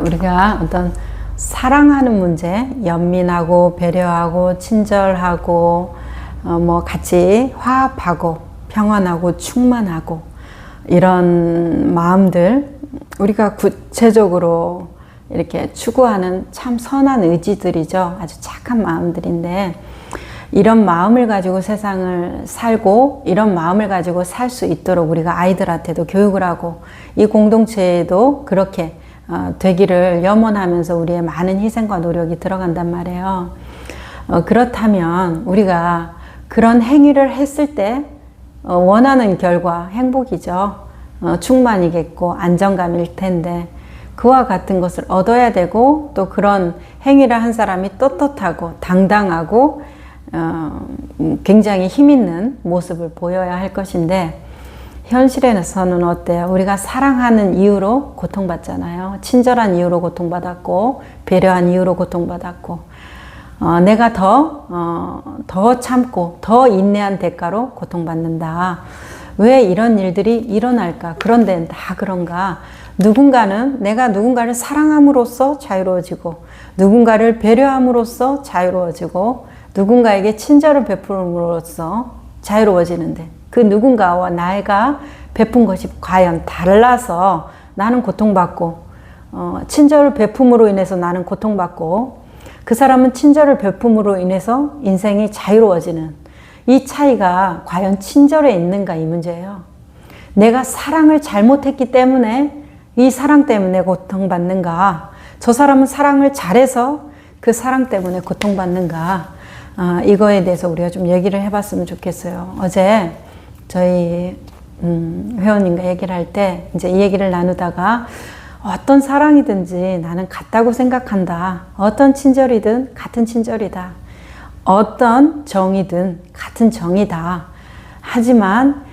우리가 어떤 사랑하는 문제, 연민하고 배려하고 친절하고 뭐 같이 화합하고 평안하고 충만하고 이런 마음들, 우리가 구체적으로 이렇게 추구하는 참 선한 의지들이죠. 아주 착한 마음들인데, 이런 마음을 가지고 세상을 살고 이런 마음을 가지고 살 수 있도록 우리가 아이들한테도 교육을 하고 이 공동체에도 그렇게 되기를 염원하면서 우리의 많은 희생과 노력이 들어간단 말이에요. 그렇다면 우리가 그런 행위를 했을 때 원하는 결과, 행복이죠. 충만이겠고 안정감일 텐데, 그와 같은 것을 얻어야 되고, 또 그런 행위를 한 사람이 떳떳하고 당당하고 굉장히 힘있는 모습을 보여야 할 것인데, 현실에서는 어때요? 우리가 사랑하는 이유로 고통받잖아요. 친절한 이유로 고통받았고, 배려한 이유로 고통받았고, 내가 더 참고 더 인내한 대가로 고통받는다. 왜 이런 일들이 일어날까? 그런데 다 그런가? 누군가는 내가 누군가를 사랑함으로써 자유로워지고, 누군가를 배려함으로써 자유로워지고, 누군가에게 친절을 베풀음으로써 자유로워지는데, 그 누군가와 나가 베푼 것이 과연 달라서 나는 고통받고, 친절을 베품으로 인해서 나는 고통받고, 그 사람은 친절을 베품으로 인해서 인생이 자유로워지는 이 차이가 과연 친절에 있는가, 이 문제예요. 내가 사랑을 잘못했기 때문에 이 사랑 때문에 고통받는가, 저 사람은 사랑을 잘해서 그 사랑 때문에 고통받는가, 이거에 대해서 우리가 좀 얘기를 해봤으면 좋겠어요. 어제 저희 회원님과 얘기를 할 때 이제 이 얘기를 나누다가, 어떤 사랑이든지 나는 같다고 생각한다. 어떤 친절이든 같은 친절이다. 어떤 정이든 같은 정이다. 하지만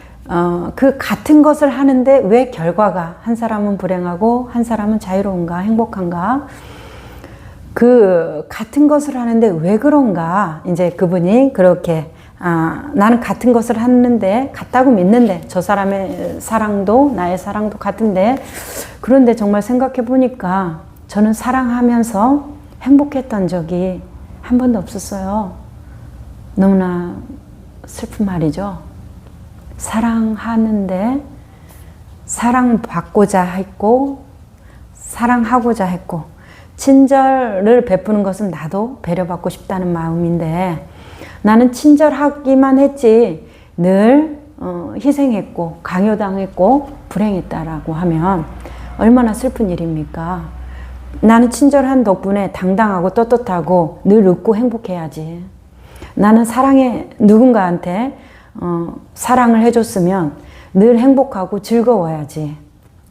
그 같은 것을 하는데 왜 결과가 한 사람은 불행하고 한 사람은 자유로운가, 행복한가? 그 같은 것을 하는데 왜 그런가? 이제 그분이 그렇게 나는 같은 것을 하는데, 같다고 믿는데, 저 사람의 사랑도 나의 사랑도 같은데, 그런데 정말 생각해 보니까 저는 사랑하면서 행복했던 적이 한 번도 없었어요. 너무나 슬픈 말이죠. 사랑하는데 사랑받고자 했고, 사랑하고자 했고, 친절을 베푸는 것은 나도 배려받고 싶다는 마음인데, 나는 친절하기만 했지 늘 희생했고 강요당했고 불행했다라고 하면 얼마나 슬픈 일입니까? 나는 친절한 덕분에 당당하고 떳떳하고 늘 웃고 행복해야지. 나는 누군가한테 사랑을 해줬으면 늘 행복하고 즐거워야지.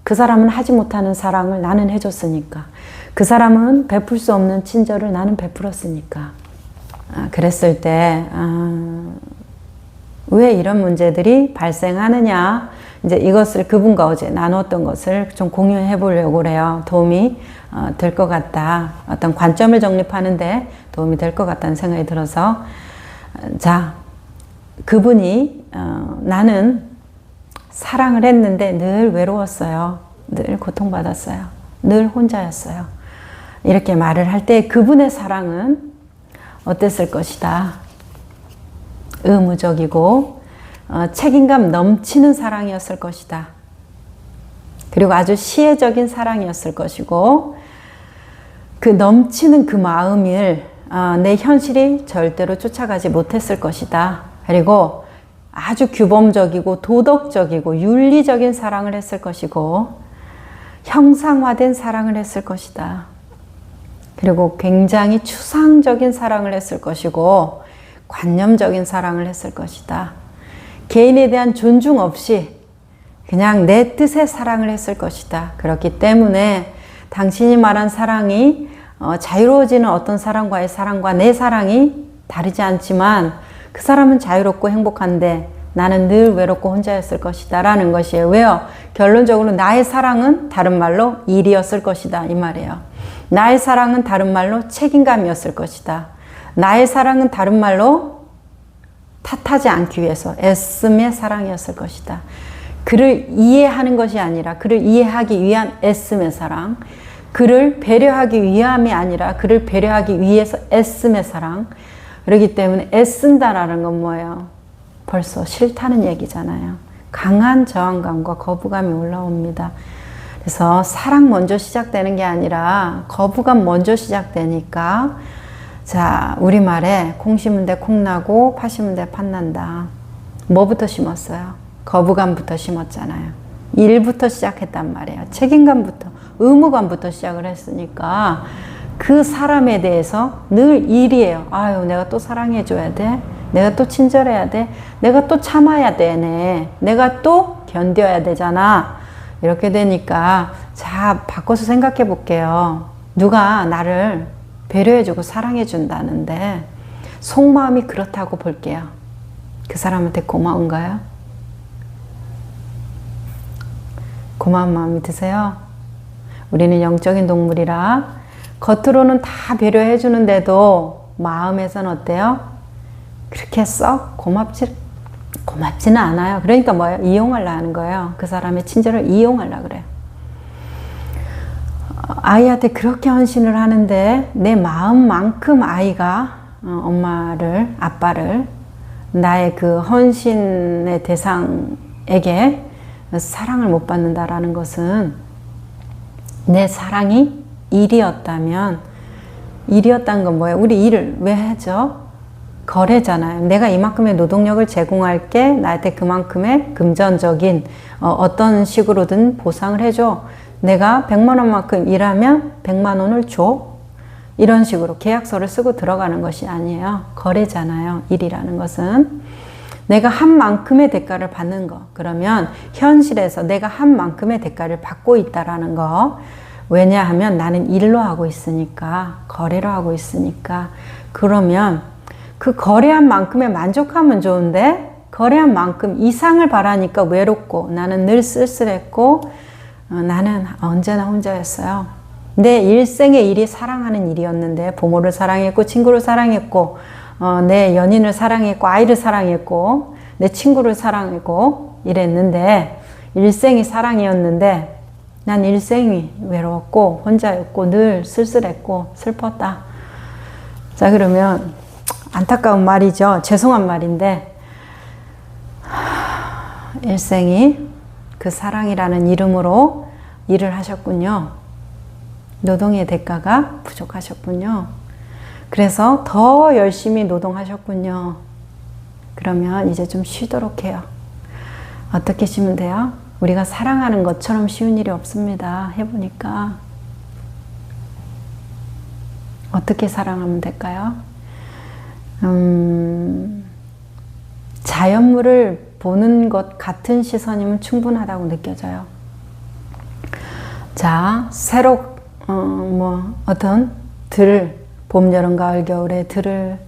그 사람은 하지 못하는 사랑을 나는 해줬으니까. 그 사람은 베풀 수 없는 친절을 나는 베풀었으니까. 그랬을 때 왜 이런 문제들이 발생하느냐, 이제 이것을 그분과 어제 나눴던 것을 좀 공유해 보려고 그래요. 도움이 될 것 같다. 어떤 관점을 정립하는데 도움이 될 것 같다는 생각이 들어서, 자, 그분이 나는 사랑을 했는데 늘 외로웠어요. 늘 고통받았어요. 늘 혼자였어요. 이렇게 말을 할 때 그분의 사랑은 어땠을 것이다. 의무적이고 책임감 넘치는 사랑이었을 것이다. 그리고 아주 시혜적인 사랑이었을 것이고, 그 넘치는 그 마음을 내 현실이 절대로 쫓아가지 못했을 것이다. 그리고 아주 규범적이고 도덕적이고 윤리적인 사랑을 했을 것이고, 형상화된 사랑을 했을 것이다. 그리고 굉장히 추상적인 사랑을 했을 것이고, 관념적인 사랑을 했을 것이다. 개인에 대한 존중 없이 그냥 내 뜻의 사랑을 했을 것이다. 그렇기 때문에 당신이 말한 사랑이 자유로워지는 어떤 사람과의 사랑과 내 사랑이 다르지 않지만, 그 사람은 자유롭고 행복한데 나는 늘 외롭고 혼자였을 것이다 라는 것이에요. 왜요? 결론적으로 나의 사랑은 다른 말로 일이었을 것이다, 이 말이에요. 나의 사랑은 다른 말로 책임감이었을 것이다. 나의 사랑은 다른 말로 탓하지 않기 위해서 애씀의 사랑이었을 것이다. 그를 이해하는 것이 아니라 그를 이해하기 위한 애씀의 사랑, 그를 배려하기 위함이 아니라 그를 배려하기 위해서 애씀의 사랑. 그렇기 때문에 애쓴다라는 건 뭐예요? 벌써 싫다는 얘기잖아요. 강한 저항감과 거부감이 올라옵니다. 그래서 사랑 먼저 시작되는 게 아니라 거부감 먼저 시작되니까, 자, 우리말에 콩 심은 데 콩 나고 파 심은 데 팥 난다. 뭐부터 심었어요? 거부감부터 심었잖아요. 일부터 시작했단 말이에요. 책임감부터, 의무감부터 시작을 했으니까 그 사람에 대해서 늘 일이에요. 아유, 내가 또 사랑해줘야 돼. 내가 또 친절해야 돼. 내가 또 참아야 되네. 내가 또 견뎌야 되잖아. 이렇게 되니까, 자, 바꿔서 생각해 볼게요. 누가 나를 배려해주고 사랑해준다는데 속마음이 그렇다고 볼게요. 그 사람한테 고마운가요? 고마운 마음이 드세요? 우리는 영적인 동물이라 겉으로는 다 배려해 주는데도 마음에서는 어때요? 그렇게 썩 고맙지는 않아요. 그러니까 뭐예요? 이용하려 하는 거예요. 그 사람의 친절을 이용하려 그래요. 아이한테 그렇게 헌신을 하는데 내 마음만큼 아이가 엄마를, 아빠를, 나의 그 헌신의 대상에게 사랑을 못 받는다라는 것은 내 사랑이 일이었다는 건 뭐예요? 우리 일을 왜 하죠? 거래잖아요. 내가 이만큼의 노동력을 제공할게, 나한테 그만큼의 금전적인 어떤 식으로든 보상을 해줘. 내가 100만 원만큼 일하면 100만 원을 줘. 이런 식으로 계약서를 쓰고 들어가는 것이 아니에요. 거래잖아요. 일이라는 것은. 내가 한 만큼의 대가를 받는 거. 그러면 현실에서 내가 한 만큼의 대가를 받고 있다라는 거. 왜냐하면 나는 일로 하고 있으니까, 거래로 하고 있으니까. 그러면 그 거래한 만큼에 만족하면 좋은데 거래한 만큼 이상을 바라니까 외롭고 나는 늘 쓸쓸했고 나는 언제나 혼자였어요. 내 일생의 일이 사랑하는 일이었는데 부모를 사랑했고 친구를 사랑했고 내 연인을 사랑했고 아이를 사랑했고 내 친구를 사랑했고 이랬는데 일생이 사랑이었는데 난 일생이 외로웠고 혼자였고 늘 쓸쓸했고 슬펐다. 자, 그러면 안타까운 말이죠. 죄송한 말인데 일생이 그 사랑이라는 이름으로 일을 하셨군요. 노동의 대가가 부족하셨군요. 그래서 더 열심히 노동하셨군요. 그러면 이제 좀 쉬도록 해요. 어떻게 쉬면 돼요? 우리가 사랑하는 것처럼 쉬운 일이 없습니다. 해보니까. 어떻게 사랑하면 될까요? 자연물을 보는 것 같은 시선이면 충분하다고 느껴져요. 자, 새로 어떤 봄, 여름, 가을, 겨울의 들을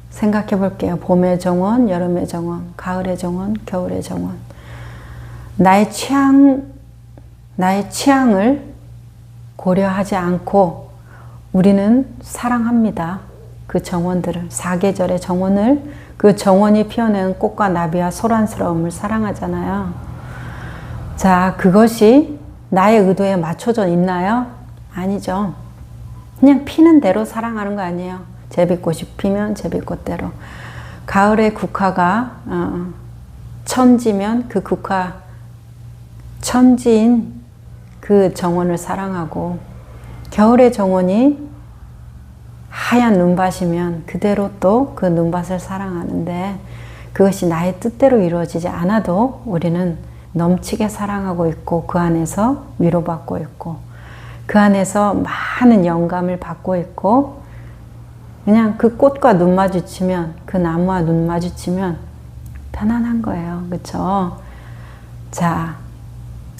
생각해 볼게요. 봄의 정원, 여름의 정원, 가을의 정원, 겨울의 정원. 나의 취향을 고려하지 않고 우리는 사랑합니다. 그 정원들을, 사계절의 정원을, 그 정원이 피어내는 꽃과 나비와 소란스러움을 사랑하잖아요. 자, 그것이 나의 의도에 맞춰져 있나요? 아니죠. 그냥 피는 대로 사랑하는 거 아니에요. 제비꽃이 피면 제비꽃대로. 가을의 국화가 천지면 그 국화, 천지인 그 정원을 사랑하고, 겨울의 정원이 하얀 눈밭이면 그대로 또 그 눈밭을 사랑하는데, 그것이 나의 뜻대로 이루어지지 않아도 우리는 넘치게 사랑하고 있고, 그 안에서 위로받고 있고, 그 안에서 많은 영감을 받고 있고, 그냥 그 꽃과 눈 마주치면, 그 나무와 눈 마주치면 편안한 거예요. 그쵸? 자,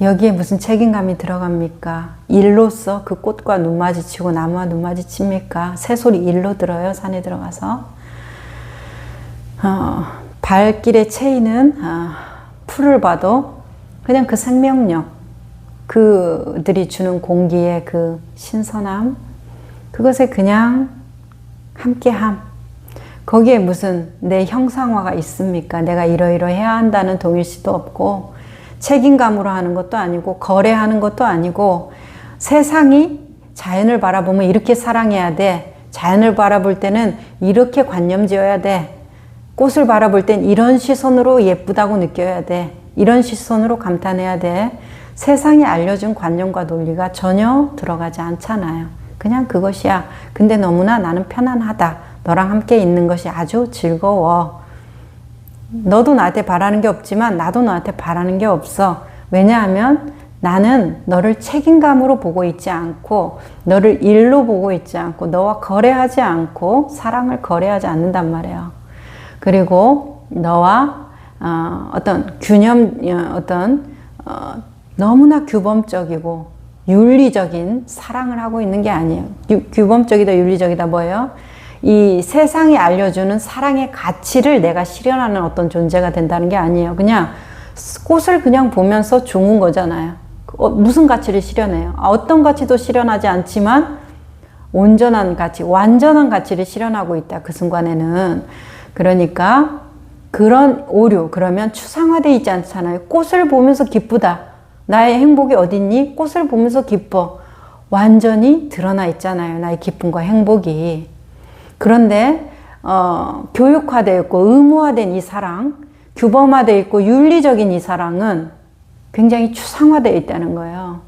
여기에 무슨 책임감이 들어갑니까? 일로서 그 꽃과 눈 마주치고 나무와 눈 마주칩니까? 새소리 일로 들어요, 산에 들어가서. 발길에 채이는 풀을 봐도 그냥 그 생명력, 그들이 주는 공기의 그 신선함, 그것에 그냥 함께함. 거기에 무슨 내 형상화가 있습니까? 내가 이러이러해야 한다는 동일시도 책임감으로 하는 것도 아니고, 거래하는 것도 아니고, 세상이 자연을 바라보면 이렇게 사랑해야 돼. 자연을 바라볼 때는 이렇게 관념지어야 돼. 꽃을 바라볼 땐 이런 시선으로 예쁘다고 느껴야 돼. 이런 시선으로 감탄해야 돼. 세상이 알려준 관념과 논리가 전혀 들어가지 않잖아요. 그냥 그것이야. 근데 너무나 나는 편안하다. 너랑 함께 있는 것이 아주 즐거워. 너도 나한테 바라는 게 없지만 나도 너한테 바라는 게 없어. 왜냐하면 나는 너를 책임감으로 보고 있지 않고 너를 일로 보고 있지 않고 너와 거래하지 않고 사랑을 거래하지 않는단 말이에요. 그리고 너와 어떤 너무나 규범적이고 윤리적인 사랑을 하고 있는 게 아니에요. 규범적이다 윤리적이다 뭐예요? 이 세상이 알려주는 사랑의 가치를 내가 실현하는 어떤 존재가 된다는 게 아니에요. 그냥 꽃을 그냥 보면서 좋은 거잖아요. 무슨 가치를 실현해요? 어떤 가치도 실현하지 않지만 온전한 가치, 완전한 가치를 실현하고 있다. 그 순간에는. 그러니까 그런 오류, 그러면 추상화되어 있지 않잖아요. 꽃을 보면서 기쁘다. 나의 행복이 어딨니? 꽃을 보면서 기뻐. 완전히 드러나 있잖아요. 나의 기쁨과 행복이. 그런데 교육화되어 있고 의무화된 이 사랑, 규범화되어 있고 윤리적인 이 사랑은 굉장히 추상화되어 있다는 거예요.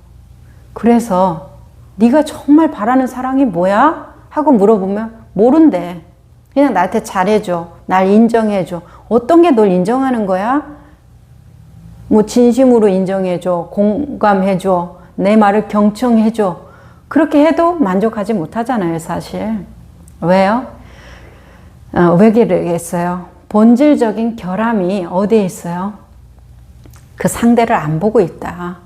그래서 네가 정말 바라는 사랑이 뭐야? 하고 물어보면 모른대. 그냥 나한테 잘해줘. 날 인정해줘. 어떤 게 널 인정하는 거야? 뭐 진심으로 인정해줘. 공감해줘. 내 말을 경청해줘. 그렇게 해도 만족하지 못하잖아요, 사실. 왜요? 왜 그러겠어요? 본질적인 결함이 어디에 있어요? 그 상대를 안 보고 있다.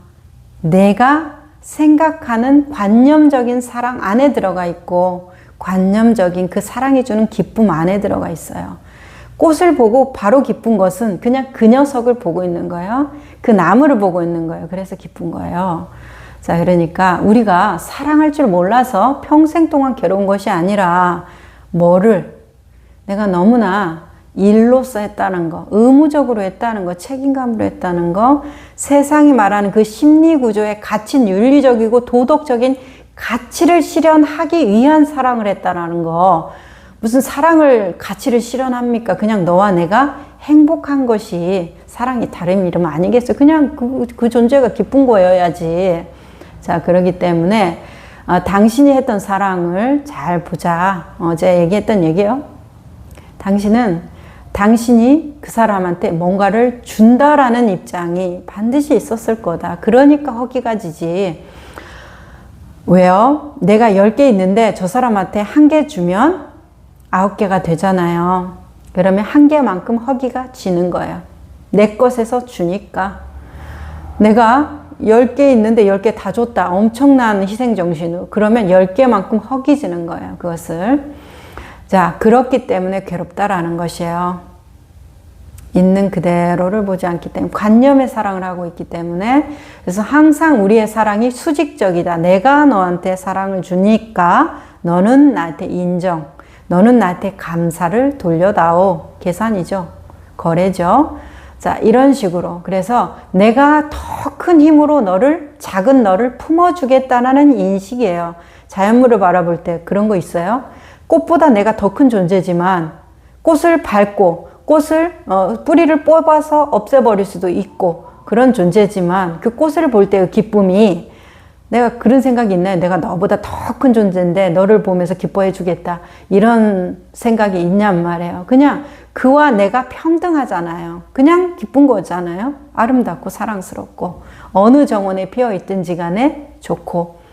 내가 생각하는 관념적인 사랑 안에 들어가 있고 관념적인 그 사랑이 주는 기쁨 안에 들어가 있어요. 꽃을 보고 바로 기쁜 것은 그냥 그 녀석을 보고 있는 거예요. 그 나무를 보고 있는 거예요. 그래서 기쁜 거예요. 자, 그러니까 우리가 사랑할 줄 몰라서 평생 동안 괴로운 것이 아니라 뭐를 내가 너무나 일로서 했다는 거, 의무적으로 했다는 거, 책임감으로 했다는 거, 세상이 말하는 그 심리 구조에 갇힌 윤리적이고 도덕적인 가치를 실현하기 위한 사랑을 했다는 거. 무슨 사랑을, 가치를 실현합니까? 그냥 너와 내가 행복한 것이 사랑이 다름 이름 아니겠어요? 그냥 그 존재가 기쁜 거여야지. 자, 그렇기 때문에 당신이 했던 사랑을 잘 보자. 어제 얘기했던 얘기요. 당신이 그 사람한테 뭔가를 준다라는 입장이 반드시 있었을 거다. 그러니까 허기가 지지. 왜요? 내가 10개 있는데 저 사람한테 1개 주면 9개가 되잖아요. 그러면 1개만큼 허기가 지는 거예요. 내 것에서 주니까. 내가 10개 있는데 10개 다 줬다. 엄청난 희생정신으로. 그러면 10개만큼 허기 지는 거예요. 그것을. 자, 그렇기 때문에 괴롭다라는 것이에요. 있는 그대로를 보지 않기 때문에 관념의 사랑을 하고 있기 때문에 그래서 항상 우리의 사랑이 수직적이다. 내가 너한테 사랑을 주니까 너는 나한테 인정, 너는 나한테 감사를 돌려다오. 계산이죠. 거래죠. 자, 이런 식으로. 그래서 내가 더 큰 힘으로 작은 너를 품어주겠다는 인식이에요. 자연물을 바라볼 때 그런 거 있어요. 꽃보다 내가 더 큰 존재지만 꽃을 밟고 뿌리를 뽑아서 없애버릴 수도 있고 그런 존재지만 그 꽃을 볼 때의 기쁨이 내가 그런 생각이 있나요? 내가 너보다 더 큰 존재인데 너를 보면서 기뻐해 주겠다. 이런 생각이 있냔 말이에요. 그냥 그와 내가 평등하잖아요. 그냥 기쁜 거잖아요. 아름답고 사랑스럽고 어느 정원에 피어 있든지 간에 좋고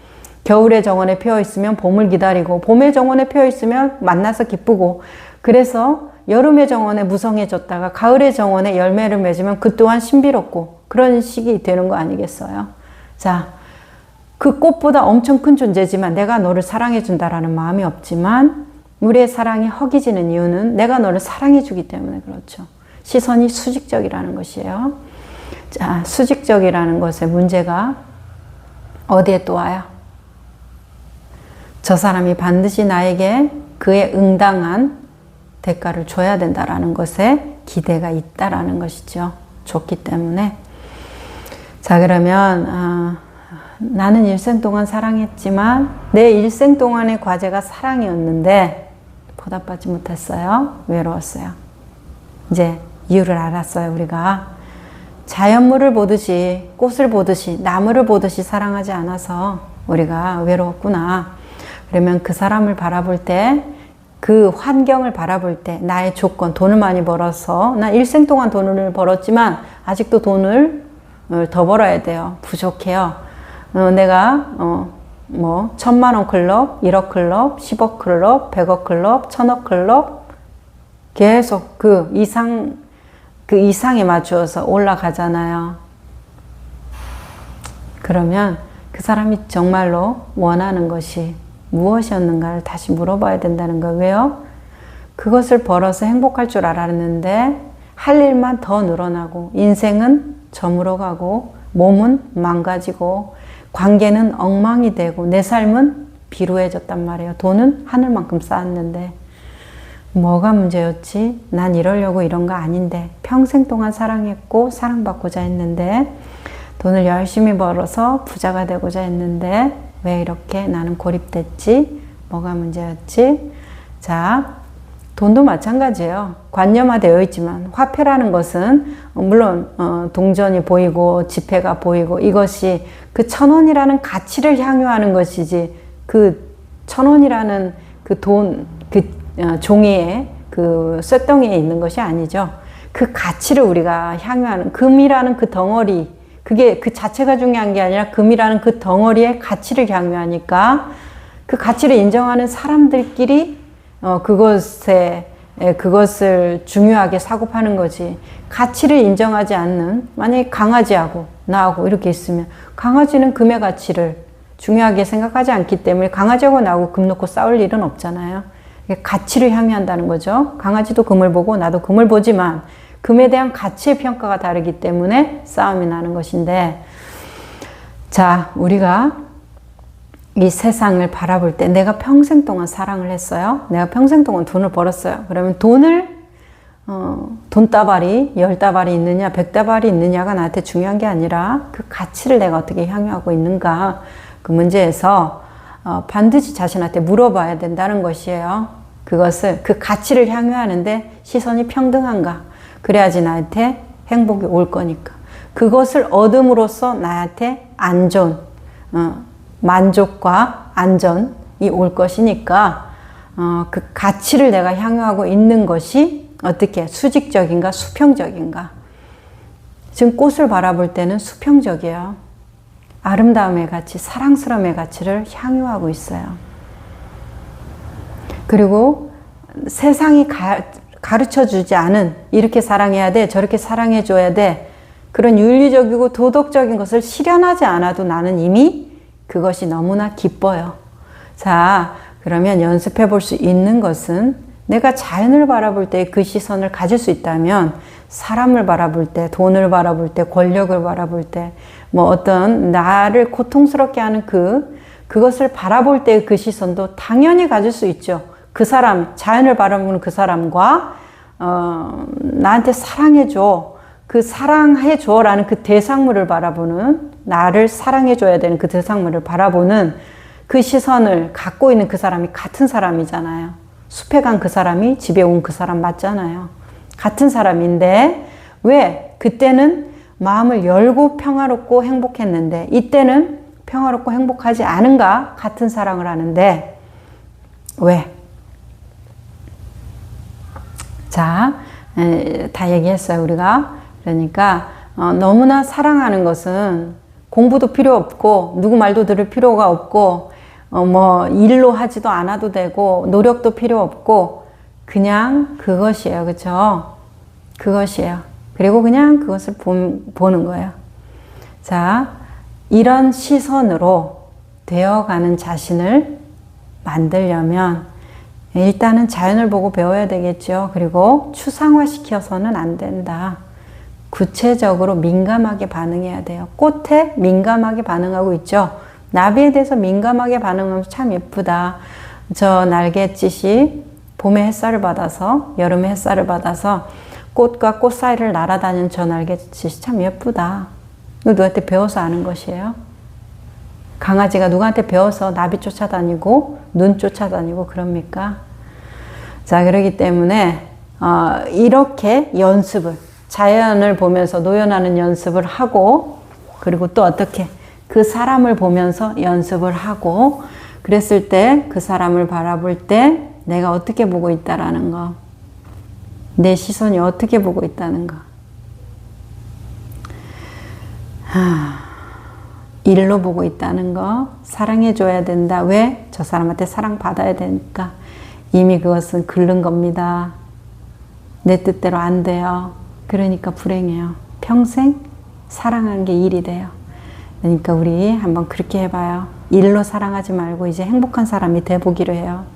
겨울의 정원에 피어 있으면 봄을 기다리고 봄의 정원에 피어 있으면 만나서 기쁘고 그래서 여름의 정원에 무성해졌다가 가을의 정원에 열매를 맺으면 그 또한 신비롭고 그런 식이 되는 거 아니겠어요? 자, 그 꽃보다 엄청 큰 존재지만 내가 너를 사랑해 준다라는 마음이 없지만 우리의 사랑이 허기지는 이유는 내가 너를 사랑해 주기 때문에 그렇죠. 시선이 수직적이라는 것이에요. 자, 수직적이라는 것의 문제가 어디에 또 와요? 저 사람이 반드시 나에게 그에 응당한 대가를 줘야 된다라는 것에 기대가 있다라는 것이죠. 좋기 때문에. 자, 그러면 나는 일생 동안 사랑했지만 내 일생 동안의 과제가 사랑이었는데 보답받지 못했어요. 외로웠어요. 이제 이유를 알았어요. 우리가 자연물을 보듯이, 꽃을 보듯이, 나무를 보듯이 사랑하지 않아서 우리가 외로웠구나. 그러면 그 사람을 바라볼 때, 그 환경을 바라볼 때, 나의 조건, 돈을 많이 벌어서 나 일생 동안 돈을 벌었지만 아직도 돈을 더 벌어야 돼요. 부족해요. 내가 뭐 1000만원 클럽, 1억 클럽, 10억 클럽, 100억 클럽, 1000억 클럽 계속 그 이상에 맞추어서 올라가잖아요. 그러면 그 사람이 정말로 원하는 것이 무엇이었는가를 다시 물어봐야 된다는 거예요. 왜요? 그것을 벌어서 행복할 줄 알았는데 할 일만 더 늘어나고 인생은 저물어가고 몸은 망가지고 관계는 엉망이 되고 내 삶은 비루해졌단 말이에요. 돈은 하늘만큼 쌓았는데 뭐가 문제였지? 난 이러려고 이런 거 아닌데 평생 동안 사랑했고 사랑받고자 했는데 돈을 열심히 벌어서 부자가 되고자 했는데 왜 이렇게 나는 고립됐지? 뭐가 문제였지? 자, 돈도 마찬가지예요. 관념화되어 있지만 화폐라는 것은 물론 동전이 보이고 지폐가 보이고 이것이 그 1000원이라는 가치를 향유하는 것이지 그 1000원이라는 그 돈, 그 종이에 그 쇳덩이에 있는 것이 아니죠. 그 가치를 우리가 향유하는 금이라는 그 덩어리, 그게 그 자체가 중요한 게 아니라 금이라는 그 덩어리의 가치를 향유하니까 그 가치를 인정하는 사람들끼리 그것을 중요하게 사고 파는 거지. 가치를 인정하지 않는, 만약에 강아지하고 나하고 이렇게 있으면 강아지는 금의 가치를 중요하게 생각하지 않기 때문에 강아지하고 나하고 금 놓고 싸울 일은 없잖아요. 가치를 향유한다는 거죠. 강아지도 금을 보고 나도 금을 보지만 금에 대한 가치의 평가가 다르기 때문에 싸움이 나는 것인데, 자, 우리가 이 세상을 바라볼 때 내가 평생 동안 사랑을 했어요. 내가 평생 동안 돈을 벌었어요. 그러면 돈을 돈다발이 10다발이 있느냐 100다발이 있느냐가 나한테 중요한 게 아니라 그 가치를 내가 어떻게 향유하고 있는가, 그 문제에서 반드시 자신한테 물어봐야 된다는 것이에요. 그것을, 그 가치를 향유하는데 시선이 평등한가, 그래야지 나한테 행복이 올 거니까. 그것을 얻음으로써 나한테 안전, 만족과 안전이 올 것이니까 그 가치를 내가 향유하고 있는 것이 어떻게 수직적인가 수평적인가. 지금 꽃을 바라볼 때는 수평적이에요. 아름다움의 가치, 사랑스러움의 가치를 향유하고 있어요. 그리고 세상이 가르쳐주지 않은, 이렇게 사랑해야 돼, 저렇게 사랑해줘야 돼, 그런 윤리적이고 도덕적인 것을 실현하지 않아도 나는 이미 그것이 너무나 기뻐요. 자, 그러면 연습해 볼 수 있는 것은 내가 자연을 바라볼 때 그 시선을 가질 수 있다면 사람을 바라볼 때, 돈을 바라볼 때, 권력을 바라볼 때, 뭐 어떤 나를 고통스럽게 하는 그것을 바라볼 때 그 시선도 당연히 가질 수 있죠. 그 사람, 자연을 바라보는 그 사람과 나한테 사랑해줘, 그 사랑해줘 라는 그 대상물을 바라보는, 나를 사랑해줘야 되는 그 대상물을 바라보는 그 시선을 갖고 있는 그 사람이 같은 사람이잖아요. 숲에 간 그 사람이 집에 온 그 사람 맞잖아요. 같은 사람인데 왜 그때는 마음을 열고 평화롭고 행복했는데 이때는 평화롭고 행복하지 않은가? 같은 사랑을 하는데 왜? 자, 다 얘기했어요, 우리가. 그러니까 너무나 사랑하는 것은 공부도 필요 없고 누구 말도 들을 필요가 없고 뭐 일로 하지도 않아도 되고 노력도 필요 없고 그냥 그것이에요. 그렇죠? 그것이에요. 그리고 그냥 그것을 보는 거예요. 자, 이런 시선으로 되어가는 자신을 만들려면 일단은 자연을 보고 배워야 되겠죠. 그리고 추상화시켜서는 안 된다. 구체적으로 민감하게 반응해야 돼요. 꽃에 민감하게 반응하고 있죠. 나비에 대해서 민감하게 반응하면 참 예쁘다. 저 날갯짓이 봄에 햇살을 받아서, 여름에 햇살을 받아서 꽃과 꽃 사이를 날아다니는 저 날갯짓이 참 예쁘다. 이거 누구한테 배워서 아는 것이에요. 강아지가 누구한테 배워서 나비 쫓아다니고 눈 쫓아다니고 그럽니까? 자, 그렇기 때문에 이렇게 연습을, 자연을 보면서 노연하는 연습을 하고, 그리고 또 어떻게 그 사람을 보면서 연습을 하고, 그랬을 때 그 사람을 바라볼 때 내가 어떻게 보고 있다라는 거, 내 시선이 어떻게 보고 있다는 거. 일로 보고 있다는 거, 사랑해줘야 된다. 왜? 저 사람한테 사랑받아야 되니까. 이미 그것은 긁는 겁니다. 내 뜻대로 안 돼요. 그러니까 불행해요. 평생 사랑한 게 일이 돼요. 그러니까 우리 한번 그렇게 해봐요. 일로 사랑하지 말고 이제 행복한 사람이 돼보기로 해요.